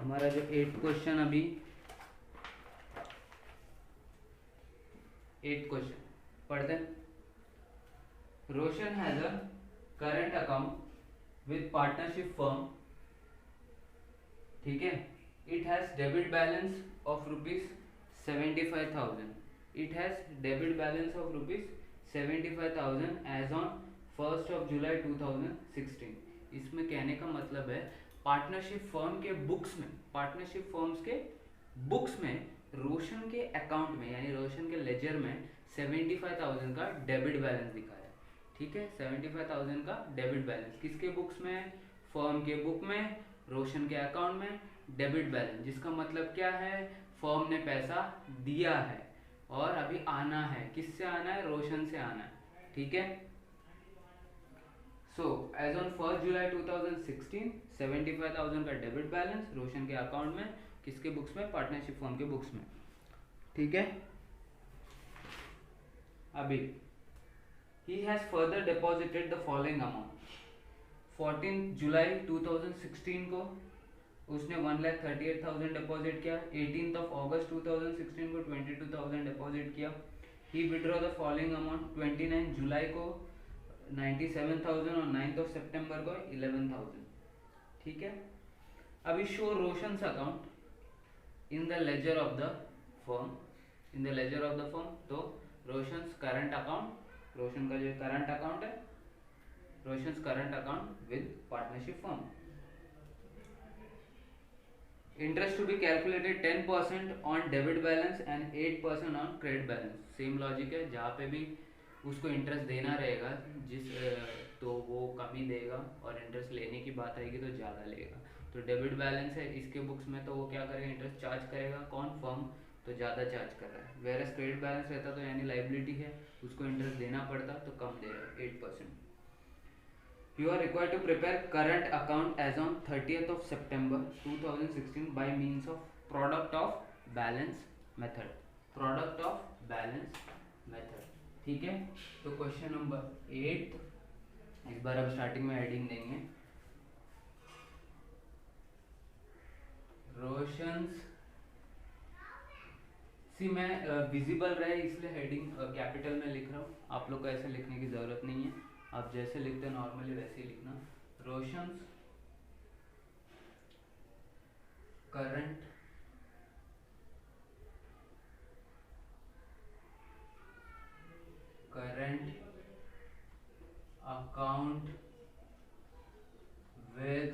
हमारा जो 8th question अभी 8th क्वेश्चन पढ़ते हैं। Roshan has a current account with partnership firm, ठीक है। It has debit balance of ₹75,000। It has debit balance of ₹75,000 as on 1st of July 2016। इसमें कहने का मतलब है पार्टनरशिप फर्म के बुक्स में, पार्टनरशिप फर्म्स के बुक्स में रोशन के अकाउंट में यानी रोशन के लेजर में 75,000 का डेबिट बैलेंस दिखा है, ठीक है। 75,000 का डेबिट बैलेंस किसके बुक्स में? फर्म के बुक में, रोशन के अकाउंट में डेबिट बैलेंस, जिसका मतलब क्या है? फर्म ने पैसा दिया है और अभी आना है। किससे आना है? रोशन से आना है, ठीक है। So as on 1st July 2016 75,000 का डेबिट बैलेंस रोशन के अकाउंट में, किसके बुक्स में? पार्टनरशिप फर्म के बुक्स में, ठीक है। अभी he has further deposited the following amount। 14 जुलाई 2016 को उसने 1,38,000 डिपॉजिट किया। 18th of August 2016 को 22,000 डिपॉजिट किया। ही विड्रॉ द फॉलोइंग अमाउंट 29 जुलाई को 97,000 और 9th of September को 11,000, ठीक है। अभी show Roshan's account in the ledger of the firm, in the ledger of the firm. तो रोशंस करंट अकाउंट, रोशन का जो करंट अकाउंट है, Roshan's current account with partnership firm. Interest to be calculated 10% on debit balance and 8% on credit balance. Same logic है, जहाँ पे भी उसको interest देना रहेगा तो वो कम ही देगा और इंटरेस्ट लेने की बात आएगी तो ज़्यादा लेगा। तो डेबिट बैलेंस है इसके बुक्स में, तो वो क्या करेगा? इंटरेस्ट चार्ज करेगा। कौन? फर्म, तो ज़्यादा चार्ज कर रहा है। वेरस क्रेडिट बैलेंस रहता तो यानी लाइबिलिटी है, उसको इंटरेस्ट देना पड़ता तो कम दे रहा है, 8%। You are required to prepare current account as on 30th of September 2016 by means of product of balance method, product of balance method, ठीक है। तो क्वेश्चन नंबर 8 इस बार अब स्टार्टिंग में हेडिंग देंगे रोशंस। सी मैं विजिबल रहे इसलिए हेडिंग कैपिटल में लिख रहा हूँ, आप लोग को ऐसे लिखने की ज़रूरत नहीं है, आप जैसे लिखते हैं नॉर्मली वैसे ही लिखना। रोशंस करंट अकाउंट विद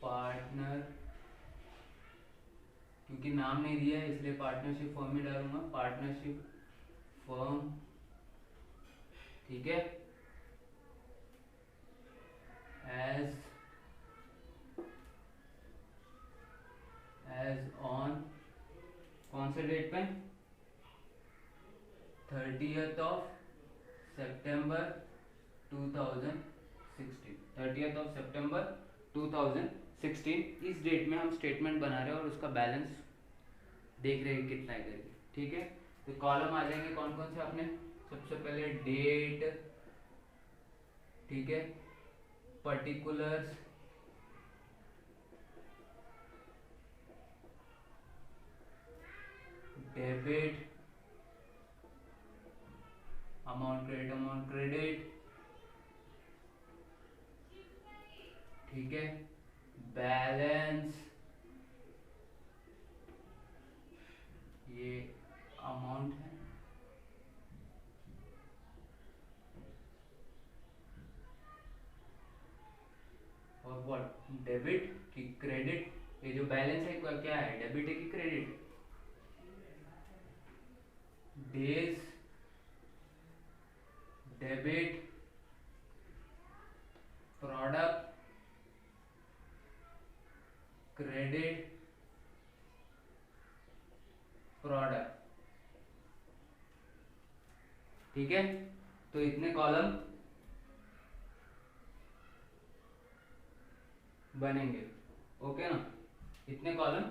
पार्टनर, क्योंकि नाम नहीं दिया है इसलिए पार्टनरशिप फर्म ही डालूंगा, पार्टनरशिप फर्म, ठीक है। एज ऑन कौन से डेट पे? 30th of September 2016, 30th of September 2016 इस डेट में हम स्टेटमेंट बना रहे हैं और उसका बैलेंस देख रहे हैं कितना है करके, ठीक है। तो कॉलम आ जाएंगे कौन कौन से आपने? सबसे पहले डेट, ठीक है, पर्टिकुलर्स, डेबिट अमाउंट क्रेडिट, ठीक है, बैलेंस, ये अमाउंट है, और व्हाट? डेबिट की क्रेडिट। ये जो बैलेंस है क्या है? डेबिट है कि credit? Days debit product credit product, ठीक है। तो इतने कॉलम बनेंगे, ओके ना, इतने कॉलम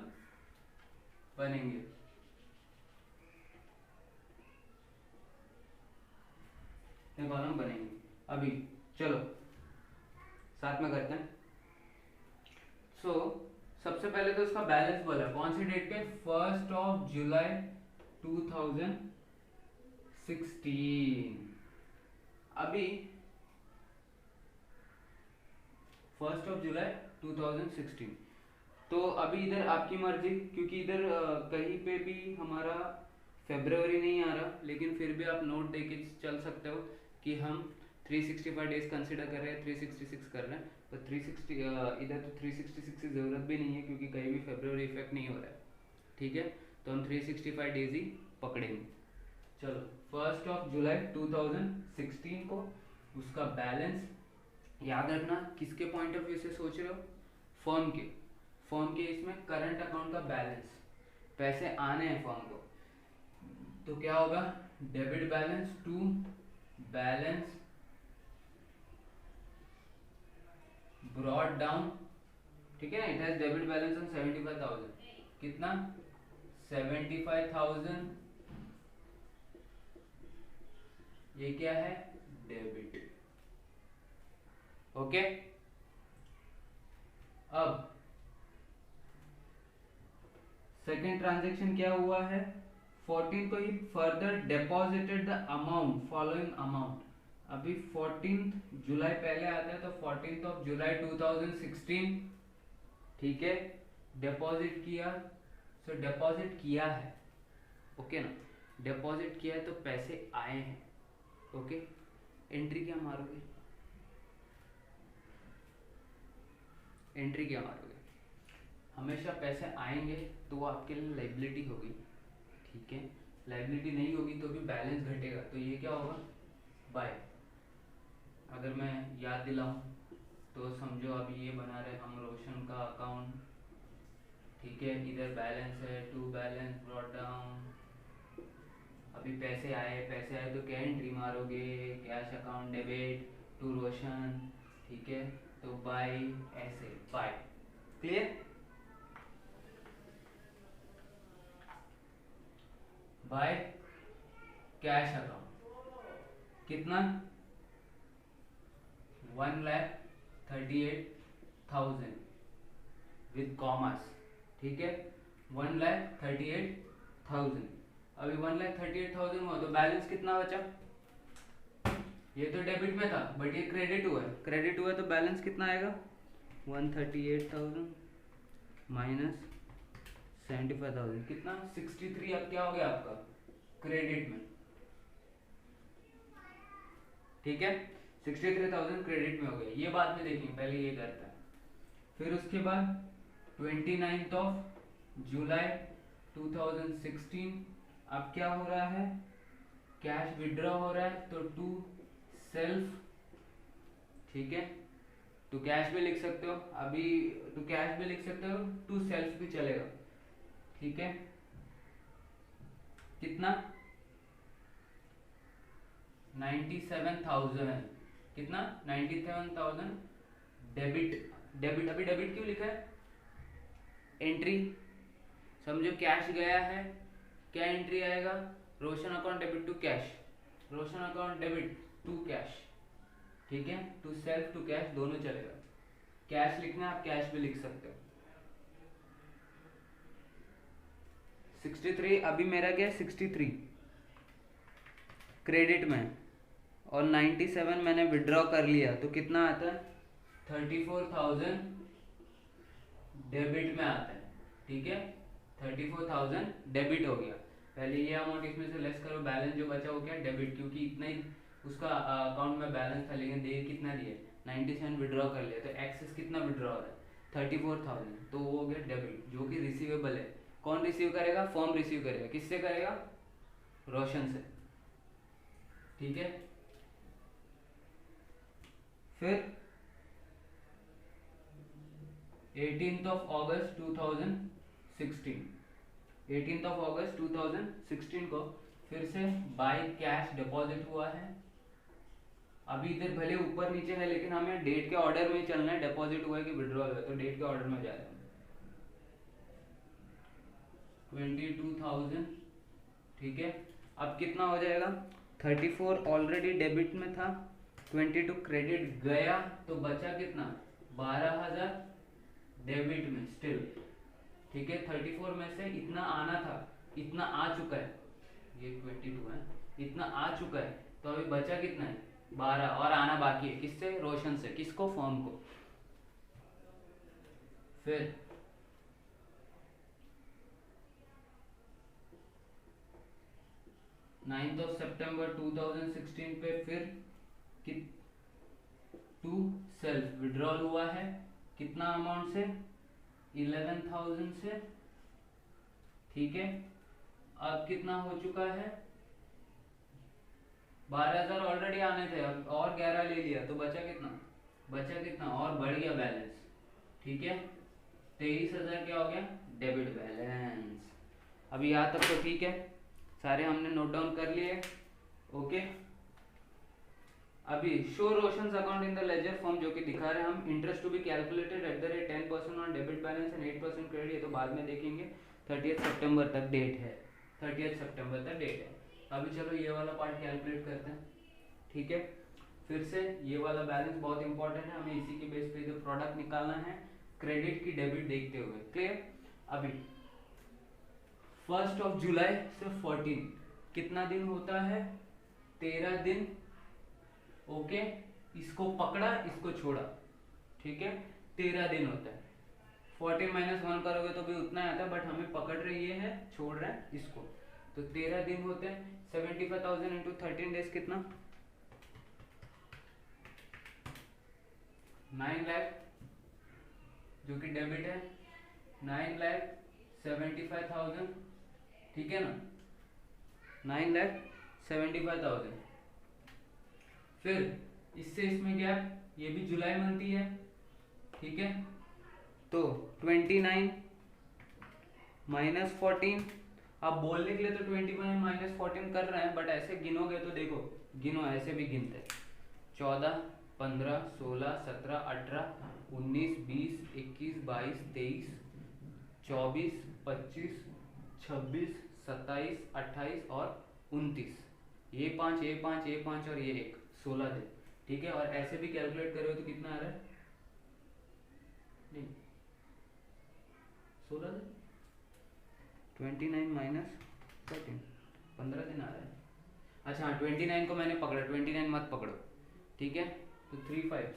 बनेंगे। इतने कॉलम बनेंगे। अभी चलो साथ में करते हैं। सो सबसे पहले तो उसका बैलेंस बोला कौन सी डेट पे, 1 जुलाई 2016। अभी 1 जुलाई 2016। तो अभी इधर आपकी मर्जी, क्योंकि इधर कहीं पे भी हमारा फेब्रुवरी नहीं आ रहा, लेकिन फिर भी आप नोट देके चल सकते हो कि हम 365 डेज कंसिडर कर रहे हैं, 366 कर रहे हैं। पर 360 इधर तो 366 की ज़रूरत भी नहीं है, क्योंकि कहीं भी फेब्रुवरी इफेक्ट नहीं हो रहा है। ठीक है, तो हम 365 डेज ही पकड़ेंगे। चलो 1 जुलाई 2016 को उसका बैलेंस याद रखना, किसके पॉइंट ऑफ व्यू से सोच रहे हो, फर्म के इसमें करंट अकाउंट का बैलेंस, पैसे आने हैं फर्म को, तो क्या होगा, debit balance to balance brought down. ठीक है ना, it has debit balance on 75,000, कितना 75,000, ये क्या है, डेबिट। ओके, अब सेकेंड ट्रांजेक्शन क्या हुआ है, 14 को ही further deposited the amount following amount. अभी 14 जुलाई पहले आता है, तो 14 जुलाई 2016, ठीक है, डिपॉजिट किया। सो डिपॉजिट किया है, ओके ना, डिपॉजिट किया है तो पैसे आए हैं। ओके, एंट्री क्या मारोगे, एंट्री क्या मारोगे, हमेशा पैसे आएंगे तो वो आपके लिए लाइबिलिटी होगी। ठीक है, लाइबिलिटी नहीं होगी तो भी बैलेंस घटेगा, तो ये क्या होगा, बाय। अगर मैं याद दिलाऊं तो समझो अभी ये बना रहे हम रोशन का अकाउंट। ठीक है, इधर बैलेंस है, टू बैलेंस ब्रॉट डाउन। अभी पैसे आए तो क्या एंट्री मारोगे, cash account debit to Roshan. ठीक है, तो बाय, ऐसे by. Clear, by cash account कितना, 1,38,000 विद कॉमर्स। ठीक है, 1,38,000। अभी 1,38,000 हुआ तो बैलेंस कितना बचा, ये तो डेबिट में था बट ये क्रेडिट हुआ है, क्रेडिट हुआ तो बैलेंस कितना आएगा, 138,000 माइनस 75,000, कितना 63। अब क्या हो गया आपका, क्रेडिट में। ठीक है, 63,000 क्रेडिट में हो गया, ये बाद में देखेंगे, पहले ये करता है। फिर उसके बाद 29 जुलाई 2016 अब क्या हो रहा है, कैश विड्रॉ हो रहा है, तो टू सेल्फ। ठीक है, टू कैश भी लिख सकते हो, अभी टू कैश भी लिख सकते हो, टू सेल्फ भी चलेगा। ठीक है, कितना 97,000, कितना 97,000 डेबिट। डेबिट अभी डेबिट क्यों लिखा है, एंट्री समझो, कैश गया है, क्या एंट्री आएगा, Roshan account debit to cash, Roshan account debit to cash. ठीक है, टू सेल्फ टू कैश दोनों चलेगा, कैश लिखना आप कैश भी लिख सकते हो। 63 अभी मेरा क्या, 63 क्रेडिट में और 97 मैंने विड्रॉ कर लिया, तो कितना आता है, 34,000 डेबिट में आता है। ठीक है, 34,000 डेबिट हो गया। पहले ये अमाउंट इसमें से लेस करो, बैलेंस जो बचा हो गया डेबिट, क्योंकि इतना ही उसका अकाउंट में बैलेंस था, लेकिन दे कितना दिया, 97 विड्रॉ कर लिया, तो एक्सेस कितना विड्रॉ हो रहा है, 34,000, तो वो हो गया डेबिट, जो कि रिसीवेबल है। कौन रिसीव करेगा, फर्म रिसीव करेगा, किससे करेगा, रोशन से। ठीक है, फिर 18 अगस्त 2016, 18 अगस्त 2016 को फिर से बाय कैश डिपॉजिट हुआ है। अभी इधर भले ऊपर नीचे है, लेकिन हमें डेट के ऑर्डर में ही चलना है, डिपॉजिट हुआ है कि विड्रॉल हुआ है, तो डेट के ऑर्डर में जा रहे हैं। 22,000। ठीक है, अब कितना हो जाएगा, 34 ऑलरेडी डेबिट में था, 22 क्रेडिट गया, तो बचा कितना, 12,000 डेबिट में स्टिल, ठीक है। 34 में से इतना आना था, इतना आ चुका है, ये 22 है, इतना आ चुका है, तो अभी बचा कितना है 12 और आना बाकी है। किससे? रोशन से। किसको? फॉर्म को। फिर 9 सितंबर 2016 पे फिर टू सेल्फ विड्रॉल हुआ है, कितना अमाउंट से? 11,000 से, ठीक है। अब कितना हो चुका है? 12,000 ऑलरेडी आने थे, अब और 11 ले लिया तो बचा कितना? बचा कितना और बढ़ गया बैलेंस, ठीक है। 23,000 क्या हो गया? Debit balance. अभी यहाँ तक तो ठीक है, सारे हमने नोट डाउन कर लिए, ओके। अभी show Roshan's account in the ledger form, जो कि दिखा रहे हैं हम, interest to be calculated at the rate 10% on debit balance and 8% credit, ये तो बाद में देखेंगे। 30 सितंबर तक डेट है, 30 सितंबर तक डेट है। अभी चलो ये वाला पार्ट कैलकुलेट करते हैं, ठीक है। फिर से ये वाला बैलेंस बहुत इंपॉर्टेंट है, हमें इसी के बेस पे जो प्रोडक्ट निकालना है, क्रेडिट की डेबिट देखते हुए, क्लियर। अभी 1 जुलाई से 14 कितना दिन होता है? 13 दिन, ओके। इसको पकड़ा, इसको छोड़ा, ठीक है, 13 दिन होता है। 14 - 1 करोगे तो भी उतना आता है, बट हमें पकड़ रहे ये है, छोड़ रहे हैं इसको, तो 13 दिन होते हैं। 75,000 इंटू 13 डेज कितना? 9 लाख, जो कि डेबिट है। 9,75,000, ठीक है ना, 9,75,000। फिर इससे इसमें गैप, ये भी जुलाई मंथ ही है, ठीक है। तो 29 - 14, आप बोलने के लिए तो 29 - 14 कर रहे हैं, बट ऐसे गिनोगे तो देखो, गिनो ऐसे भी गिनते हैं। 14, 15, 16, 17, 18, 19, 20, 21, 22, 23, 24, 25, 26, 27, 28 और 29, ये 5, ये 5, ये 5 और ये 1, 16 दिन, ठीक है। और ऐसे भी कैलकुलेट करोगे तो कितना आ रहा है? नहीं, 16 दिन, 29 - 14, 15 दिन आ रहा है। अच्छा हाँ, 29 को मैंने पकड़ा, 29 मत पकड़ो, ठीक है। तो 3 5,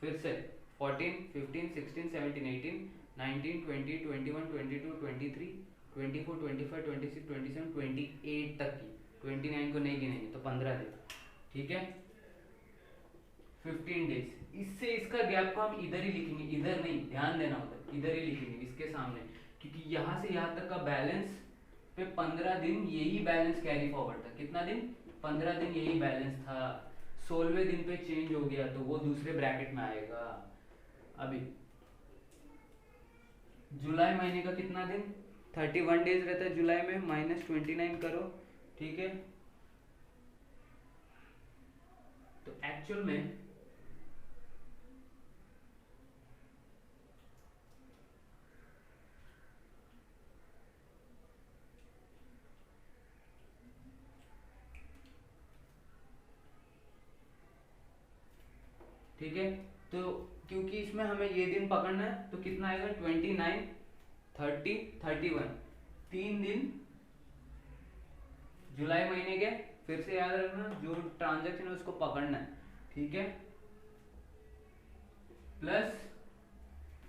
फिर से 14, 15, 16, 17, 18, 19, 20, 21, 22, 23, 24, 25, 26, 27, 28 तक की, 29 को नहीं गिनेंगे तो 15 दिन, ठीक है। 15 डेज, इससे इसका गैप को हम इधर ही लिखेंगे, इधर नहीं, ध्यान देना उधर, इधर ही लिखेंगे इसके सामने, क्योंकि यहाँ से यहाँ तक का बैलेंस पे 15 दिन यही बैलेंस कैरी फॉरवर्ड था। कितना दिन? 15 दिन यही बैलेंस था। 16वें दिन पे चेंज हो गया तो वो दूसरे ब्रैकेट में आएगा। अभी जुलाई महीने का कितना दिन? 31 डेज रहता है जुलाई में, -29 करो, ठीक है। तो एक्चुअल में ठीक है, तो क्योंकि इसमें हमें ये दिन पकड़ना है तो कितना आएगा? 29, 30, 31, 3 दिन जुलाई महीने के। फिर से याद रखना, जो ट्रांजैक्शन है उसको पकड़ना है, ठीक है। प्लस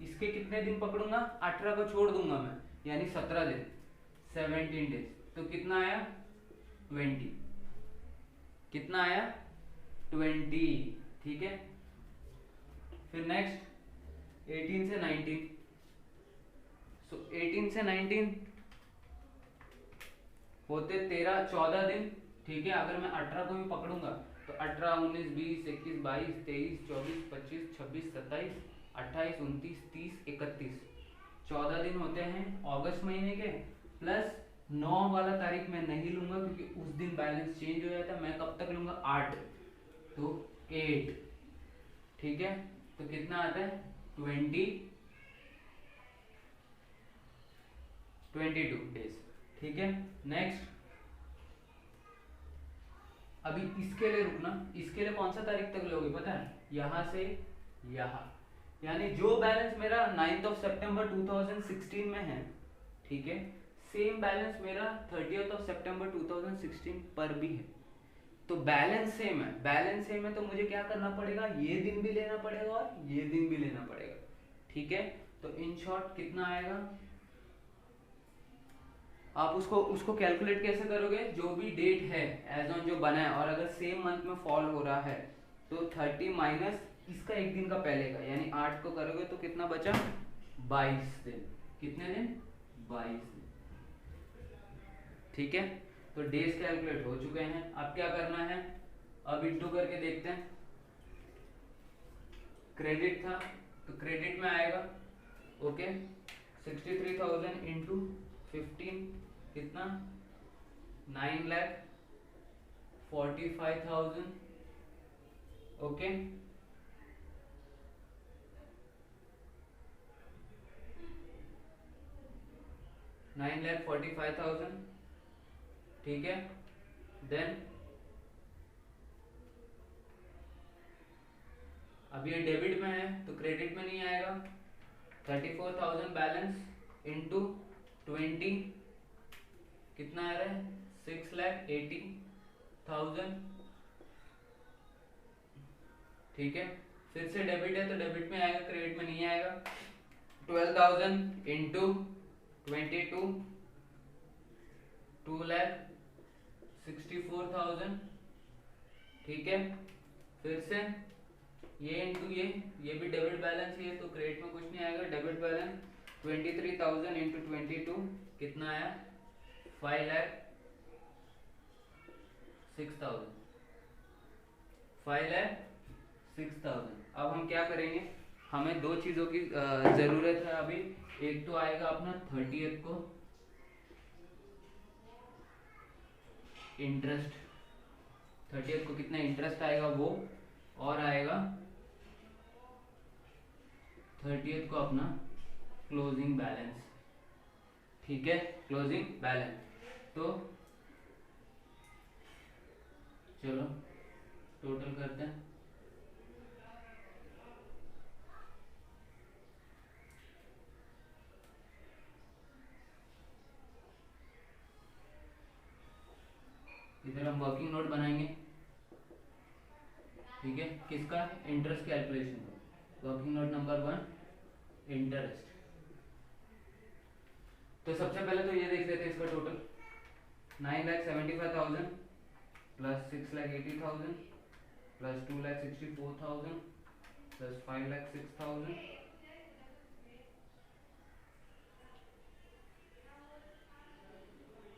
इसके कितने दिन पकड़ूंगा? 18 को छोड़ दूंगा मैं, यानी 17 दिन, 17 डेज। तो कितना आया? 20। कितना आया? 20, ठीक है। फिर नेक्स्ट 18 से 19, सो 18 से 19 होते 14 दिन, ठीक है। अगर मैं 18 को भी पकड़ूंगा तो 18, 19, 20, 21, 22, 23, 24, 25, 26, 27, 28, 29, 30, 31, 14 दिन होते हैं अगस्त महीने के। प्लस 9 वाला तारीख मैं नहीं लूंगा क्योंकि उस दिन बैलेंस चेंज हो जाता है। मैं कब तक लूंगा? 8, तो 8, ठीक है। तो कितना आता है? 22 डेज, ठीक है। नेक्स्ट, अभी इसके लिए रुकना, इसके लिए कौन सा तारीख तक लोगे पता है? यहां से यहां, यानी जो बैलेंस मेरा 9th ऑफ सितंबर 2016 में है, ठीक है, सेम बैलेंस मेरा 30th ऑफ सितंबर 2016 पर भी है। तो बैलेंस सेम है, बैलेंस सेम है तो मुझे क्या करना पड़ेगा, ये दिन भी लेना पड़ेगा और ये दिन भी लेना पड़ेगा, ठीक है। तो इन शॉर्ट कितना आएगा, आप उसको कैलकुलेट कैसे करोगे, जो भी डेट है एज ऑन जो बना है और अगर सेम मंथ में फॉल हो रहा है तो 30 माइनस इसका एक दिन का पहले का यानी 8 को करोगे तो कितना बचा, 22 दिन। कितने दिन, 22 दिन, ठीक है। तो डेज कैलकुलेट हो चुके हैं, अब क्या करना है, अब इंटू करके देखते हैं। क्रेडिट था तो क्रेडिट में आएगा, ओके, 63,000 इंटू 15 कितना, 9,45,000, ओके। 9,45,000, ठीक है। देन अब ये डेबिट में है तो क्रेडिट में नहीं आएगा, 34,000 बैलेंस इंटू 20 कितना आ रहा है, 6,80,000, ठीक है। फिर से डेबिट है तो डेबिट में आएगा, क्रेडिट में नहीं आएगा। 12,000 इंटू 22, 2,64,000, ठीक है। फिर से ये इंटू ये भी डेबिट बैलेंस ही है तो क्रेडिट में कुछ नहीं आएगा। डेबिट बैलेंस 23,000 इंटू 22 कितना आया, 5,06,000, 5,06,000। अब हम क्या करेंगे, हमें दो चीज़ों की ज़रूरत है अभी। एक तो आएगा अपना 30th को इंटरेस्ट, 30th को कितना इंटरेस्ट आएगा वो, और आएगा 30th को अपना क्लोजिंग बैलेंस, ठीक है, क्लोजिंग बैलेंस। तो चलो टोटल करते हैं। इधर हम वर्किंग नोट बनाएंगे, ठीक है, किसका, इंटरेस्ट कैलकुलेशन का। Working note number 1 interest. तो सबसे पहले तो ये देख लेते हैं इसका टोटल, 9,75,000 प्लस 6,80,000 प्लस 2,64,000 प्लस 5,06,000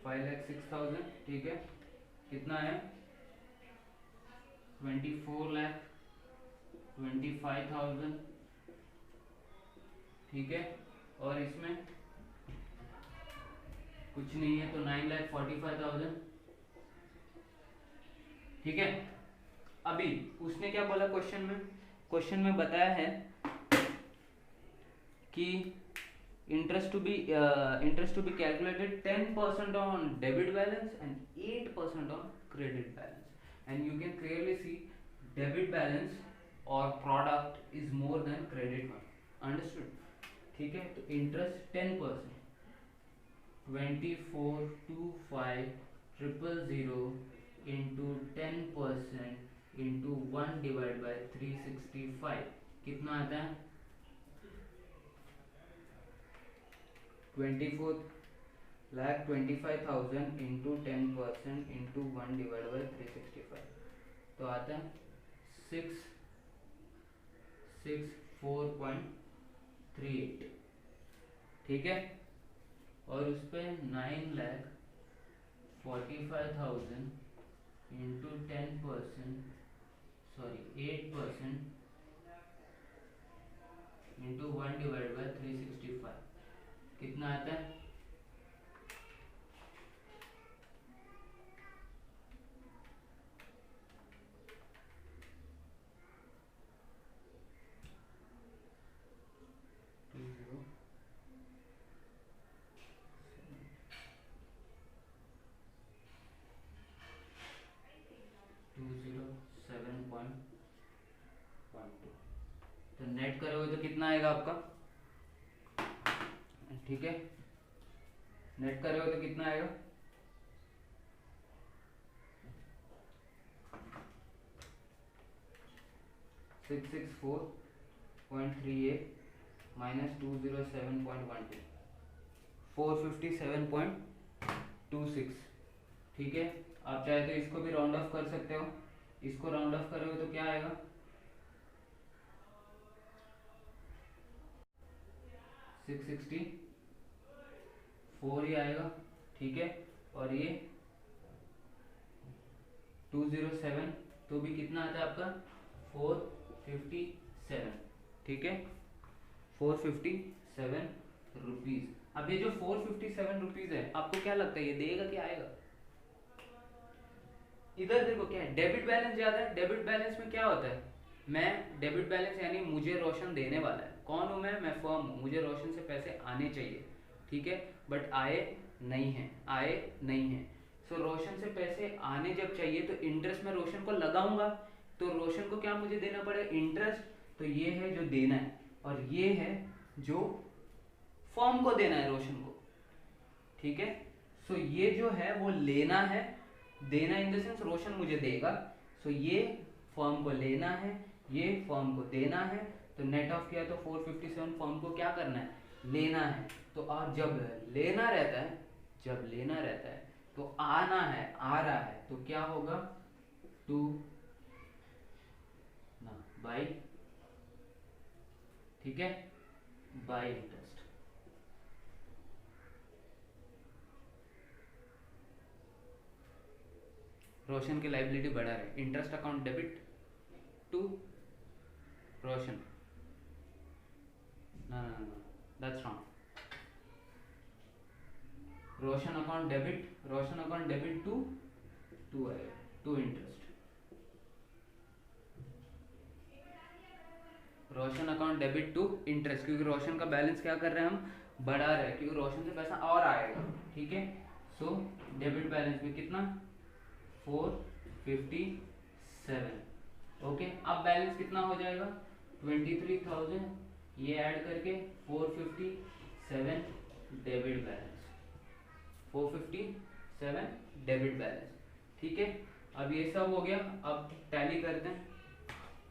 5,06,000, ठीक है। कितना है, 24,25,000, ठीक है। और इसमें कुछ नहीं है तो 9,45,000, ठीक है। अभी उसने क्या बोला क्वेश्चन में, क्वेश्चन में बताया है कि interest to be calculated 10% on debit balance and 8% on credit balance, and you can clearly see debit balance or product is more than credit one, understood, ठीक है। तो interest 10%, 24,25,000 into 10% into 1 divided by 365 कितना आता है, 24,25,000 into 10% into 1 divide by 365 तो आता है 664.38, ठीक है। और उस पर 9,45,000 into 10% sorry 8% into 1 divide by 365 कितना आता है, तो नेट करोगे तो कितना कितना आएगा आपका, ठीक है, नेट कर रहे हो तो कितना आएगा, 664.38 माइनस 207.12, 457.26, ठीक है। आप चाहे तो इसको भी राउंड ऑफ कर सकते हो, इसको राउंड ऑफ करोगे तो क्या आएगा, 664 ही आएगा, ठीक है। और ये 207 तो भी कितना आता है आपका 457, ठीक है, 457 रुपीज। अब ये जो 457 रुपीज है आपको क्या लगता है ये देगा क्या आएगा, इधर देखो क्या है, डेबिट बैलेंस ज्यादा है। डेबिट बैलेंस में क्या होता है, मैं डेबिट बैलेंस यानी मुझे रोशन देने वाला है, कौन हूं मैं फर्म हूं, मुझे रोशन से पैसे आने चाहिए, ठीक है, बट आए नहीं है, आए नहीं है। सो रोशन से पैसे आने जब चाहिए तो इंटरेस्ट में रोशन को लगाऊंगा, तो रोशन को क्या मुझे देना पड़ेगा, इंटरेस्ट। तो ये है जो देना है और ये है जो फर्म को देना है रोशन को, ठीक है। सो ये जो है वो लेना है, देना इन द सेंस रोशन मुझे देगा। सो ये फर्म को लेना है, ये फर्म को देना है, तो नेट ऑफ किया तो 457 फर्म को क्या करना है, लेना है। तो और जब लेना रहता है, जब लेना रहता है तो आना है, आ रहा है, तो क्या होगा, टू ना बाई, ठीक है, बाई इंटरेस्ट। रोशन की लाइबिलिटी बढ़ा है, interest account debit to Roshan, ना ना ना that's wrong, Roshan account debit, Roshan account debit to to interest, Roshan account debit to interest, क्योंकि रोशन का बैलेंस क्या कर रहे हैं हम, बढ़ा रहे हैं, क्योंकि रोशन से पैसा और आएगा, ठीक है। सो डेबिट बैलेंस में कितना 457, ओके। अब बैलेंस कितना हो जाएगा 23,000, ये ऐड करके 457 डेबिट बैलेंस, 457 डेबिट बैलेंस, ठीक है। अब ये सब हो गया, अब टैली करते हैं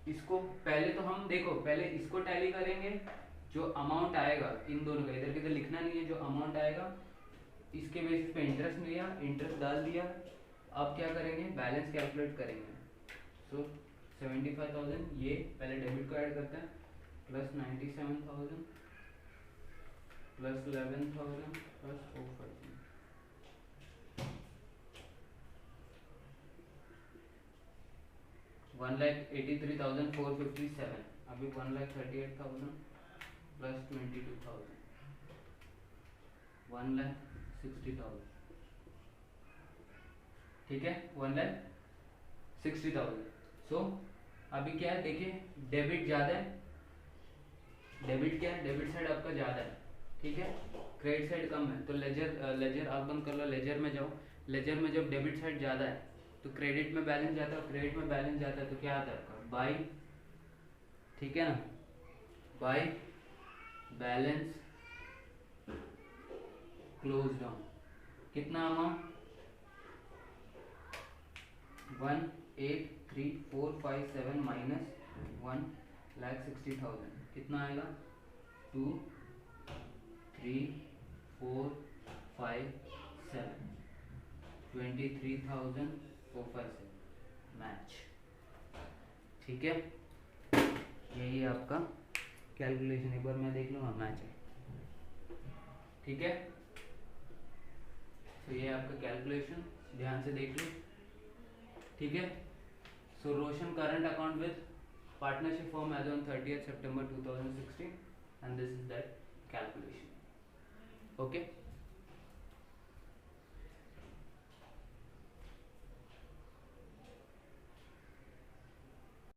इसको। पहले तो हम देखो, पहले इसको टैली करेंगे, जो अमाउंट आएगा इन दोनों का, इधर किधर लिखना नहीं है, जो अमाउंट आएगा इसके बेसिस पे इंटरेस्ट लिया, इंटरेस्ट डाल दिया। अब क्या करेंगे, बैलेंस कैलकुलेट करेंगे। सो 75,000 ये पहले डेबिट को ऐड करते हैं, प्लस 97,000 प्लस 11,000 प्लस 4,500, 1,83,457, अभी 1,38,000 प्लस 22,000, 1,60,000, ठीक है, 1,60,000। सो अभी क्या है देखिए, डेबिट ज्यादा है, डेबिट क्या है, डेबिट साइड आपका ज्यादा है, ठीक है, क्रेडिट साइड कम है। तो लेजर आप बंद कर लो, लेजर में जाओ, लेजर में जब डेबिट साइड ज्यादा है तो क्रेडिट में बैलेंस जाता है, क्रेडिट में बैलेंस जाता है तो क्या आता है आपका बाई, ठीक है ना, बाई बैलेंस क्लोज डाउन, कितना अमाउंट 1,83,457 माइनस 1,60,000, कितना आएगा 2,3,4,5,7, 23,457 मैच, ठीक है। यही है आपका कैलकुलेशन, एक बार मैं देख लूँगा, मैच है, ठीक है। तो ये आपका कैलकुलेशन ध्यान से देख लो, ठीक है। So Roshan current account with partnership form as on 30th September 2016 and this is that calculation, okay।